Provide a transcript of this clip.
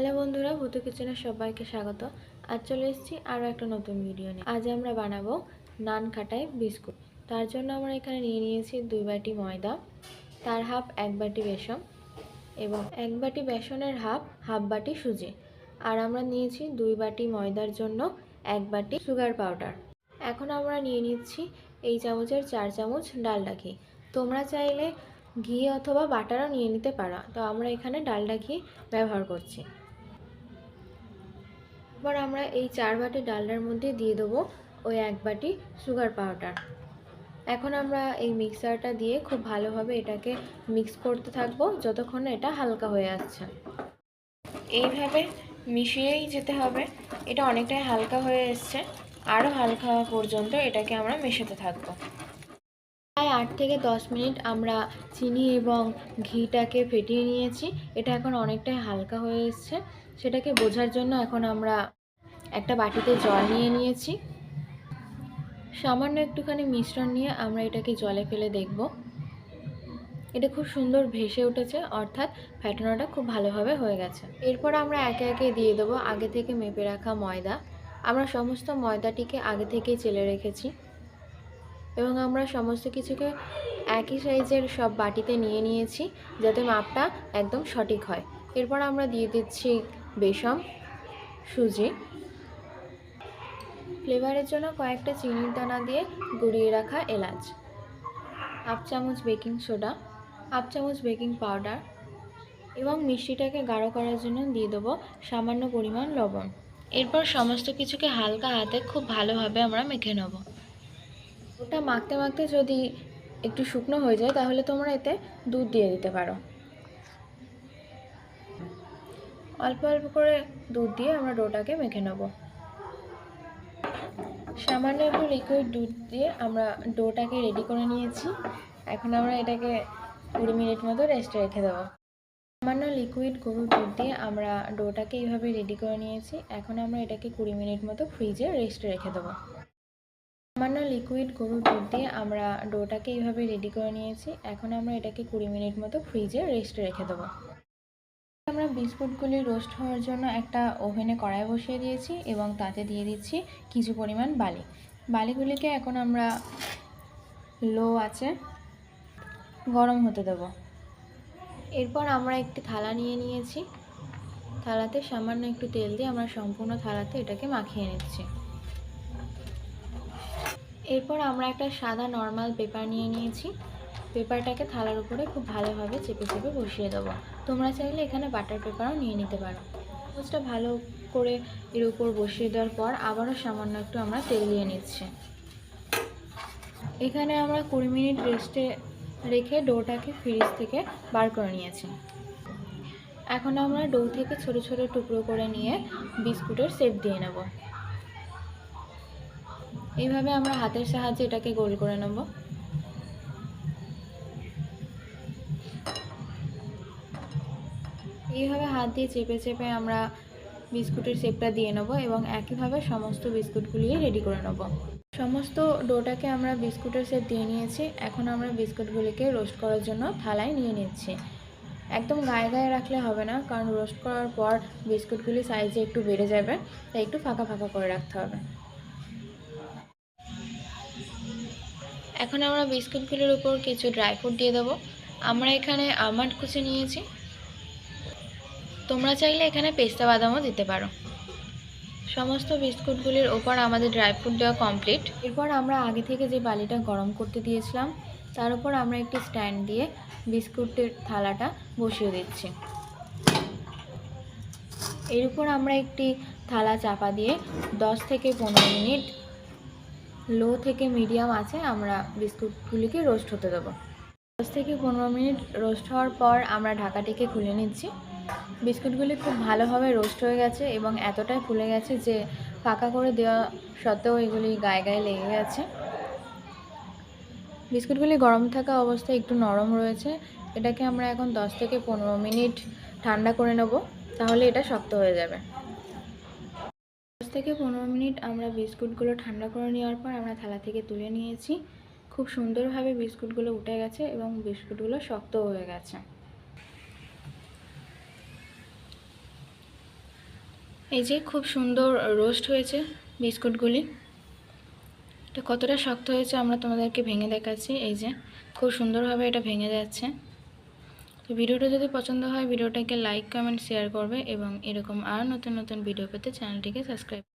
Hello বন্ধুরা, ভূতু কিচেনে সবাইকে স্বাগত। আজ চলে এসেছি আরও একটা নতুন ভিডিও নিয়ে। আজ আমরা বানাবো নান খাটাই বিস্কুট। তার জন্য আমরা এখানে নিয়ে নিয়েছি 2 বাটি ময়দা, তার হাফ 1 বাটি বেসন এবং 1 বাটি বেসনের হাফ বাটি সুজি। আর আমরা নিয়েছি 2 বাটি ময়দার জন্য 1 বাটি সুগার পাউডার। এখন আমরা নিয়ে নিচ্ছি এই চামচের 4 চামচ ডালডা ঘি। তোমরা চাইলে ঘি অথবা বাটারও নিয়ে নিতে পারো, তো আমরা এখানে ডালডা ঘি ব্যবহার করছি। এবার আমরা এই 4 বাটি ডালডার মধ্যে দিয়ে দেবো ওই 1 বাটি সুগার পাউডার। এখন আমরা এই মিক্সারটা দিয়ে খুব ভালোভাবে এটাকে মিক্স করতে থাকবো যতক্ষণ না এটা হালকা হয়ে আসছে। এইভাবে মিশিয়েই যেতে হবে। এটা অনেকটাই হালকা হয়ে এসছে, আরও হালকা হওয়া পর্যন্ত এটাকে আমরা মেশাতে থাকবো। প্রায় 8 থেকে 10 মিনিট আমরা চিনি এবং ঘিটাকে ফেটিয়ে নিয়েছি। এটা এখন অনেকটাই হালকা হয়ে এসছে, সেটাকে বোঝার জন্য এখন আমরা একটা বাটিতে জল নিয়ে নিয়েছি। সামান্য একটুখানি মিশ্রণ নিয়ে আমরা এটাকে জলে ফেলে দেখব। এটা খুব সুন্দর ভেসে উঠেছে, অর্থাৎ ফেটানোটা খুব ভালোভাবে হয়ে গেছে। এরপর আমরা একে একে দিয়ে দেবো আগে থেকে মেপে রাখা ময়দা। আমরা সমস্ত ময়দাটিকে আগে থেকেই চেলে রেখেছি এবং আমরা সমস্ত কিছুকে একই সাইজের সব বাটিতে নিয়ে নিয়েছি যাতে মাপটা একদম সঠিক হয়। এরপর আমরা দিয়ে দিচ্ছি বেসন, সুজি, ফ্লেভারের জন্য কয়েকটা চিনির দানা দিয়ে গুঁড়িয়ে রাখা এলাচ, হাফ চামচ বেকিং সোডা, হাফ চামচ বেকিং পাউডার এবং মিষ্টিটাকে গাঢ় করার জন্য দিয়ে দেবো সামান্য পরিমাণ লবণ। এরপর সমস্ত কিছুকে হালকা হাতে খুব ভালোভাবে আমরা মেখে নেব। ওটা মাখতে মাখতে যদি একটু শুকনো হয়ে যায় তাহলে তোমরা এতে দুধ দিয়ে দিতে পারো। অল্প অল্প করে দুধ দিয়ে আমরা ডোটাকে মেখে নেব। সামান্য একটু লিকুইড দুধ দিয়ে আমরা ডোটাকে রেডি করে নিয়েছি। এখন আমরা এটাকে 20 মিনিট মতো রেস্টে রেখে দেবো। সামান্য লিকুইড গরুর দুধ দিয়ে আমরা ডোটাকে এইভাবে রেডি করে নিয়েছি। এখন আমরা এটাকে 20 মিনিট মতো ফ্রিজে রেস্টে রেখে দেবো। সামান্য লিকুইড গরুর দুধ দিয়ে আমরা ডোটাকে এইভাবে রেডি করে নিয়েছি। এখন আমরা এটাকে 20 মিনিট মতো ফ্রিজে রেস্টে রেখে দেবো। আমরা বিস্কুটগুলি রোস্ট হওয়ার জন্য একটা ওভেনে কড়াই বসিয়ে দিয়েছি এবং তাতে দিয়ে দিচ্ছি কিছু পরিমাণ বালি। বালিগুলিকে এখন আমরা লো আঁচে গরম হতে দেব। এরপর আমরা একটি থালা নিয়ে নিয়েছি। থালাতে সামান্য একটু তেল দিয়ে আমরা সম্পূর্ণ থালাতে এটাকে মাখিয়ে নিচ্ছি। এরপর আমরা একটা সাদা নর্মাল পেপার নিয়ে নিয়েছি। পেপারটাকে থালার উপরে খুব ভালোভাবে চেপে চেপে বসিয়ে দেবো। তোমরা চাইলে এখানে বাটার পেপারও নিয়ে নিতে পারো। কাগজটা ভালো করে এর উপর বসিয়ে দেওয়ার পর আবারও সামান্য একটু আমরা তেল দিয়ে নিচ্ছি। এখানে আমরা 20 মিনিট রেস্টে রেখে ডোটাকে ফ্রিজ থেকে বার করে নিয়েছি। এখন আমরা ডো থেকে ছোট ছোট টুকরো করে নিয়ে বিস্কুটের শেপ দিয়ে নেব। এইভাবে আমরা হাতের সাহায্যে এটাকে গোল করে নেব। এইভাবে হাত দিয়ে চেপে চেপে আমরা বিস্কুটের শেপটা দিয়ে নেব এবং একইভাবে সমস্ত বিস্কুটগুলি রেডি করে নেব। সমস্ত ডোটাকে আমরা বিস্কুটের শেপ দিয়ে নিয়েছি। এখন আমরা বিস্কুটগুলিকে রোস্ট করার জন্য থালায় নিয়ে নিচ্ছি। একদম গায়ে গায়ে রাখলে হবে না, কারণ রোস্ট করার পর বিস্কুটগুলি সাইজে একটু বেড়ে যাবে, তাই একটু ফাঁকা ফাঁকা করে রাখতে হবে। এখন আমরা বিস্কুটগুলির উপর কিছু ড্রাই ফ্রুট দিয়ে দেবো। আমরা এখানে আমন্ড কুচি নিয়েছি, তোমরা চাইলে এখানে পেস্তা বাদামও দিতে পারো। সমস্ত বিস্কুটগুলির ওপর আমাদের ড্রাই ফ্রুট দেওয়া কমপ্লিট। এরপর আমরা আগে থেকে যে বালিটা গরম করতে দিয়েছিলাম তার উপর আমরা একটি স্ট্যান্ড দিয়ে বিস্কুটের থালাটা বসিয়ে দিচ্ছি। এর উপর আমরা একটি থালা চাপা দিয়ে 10 থেকে 15 মিনিট লো থেকে মিডিয়াম আঁচে আমরা বিস্কুটগুলিকে রোস্ট হতে দেবো। 10 থেকে 15 মিনিট রোস্ট হওয়ার পর আমরা ঢাকাটিকে খুলে নিচ্ছি। বিস্কুটগুলি খুব ভালোভাবে রোস্ট হয়ে গেছে এবং এতটাই ফুলে গেছে যে ফাঁকা করে দেওয়া সত্ত্বেও এগুলি গায়ে গায়ে লেগে গেছে। বিস্কুটগুলি গরম থাকা অবস্থায় একটু নরম রয়েছে। এটাকে আমরা এখন 10 থেকে 15 মিনিট ঠান্ডা করে নেব, তাহলে এটা শক্ত হয়ে যাবে। 10 থেকে 15 মিনিট আমরা বিস্কুটগুলো ঠান্ডা করে নেওয়ার পর আমরা থালা থেকে তুলে নিয়েছি। খুব সুন্দরভাবে বিস্কুটগুলো উঠে গেছে এবং বিস্কুটগুলো শক্ত হয়ে গেছে। এই যে খুব সুন্দর রোস্ট হয়েছে বিস্কুটগুলি। এটা কতটা শক্ত হয়েছে আমরা তোমাদেরকে ভেঙে দেখাচ্ছি। এই যে খুব সুন্দরভাবে এটা ভেঙে যাচ্ছে। তো ভিডিওটা যদি পছন্দ হয় ভিডিওটাকে লাইক কমেন্ট শেয়ার করবে এবং এরকম আরও নতুন নতুন ভিডিও পেতে চ্যানেলটিকে সাবস্ক্রাইব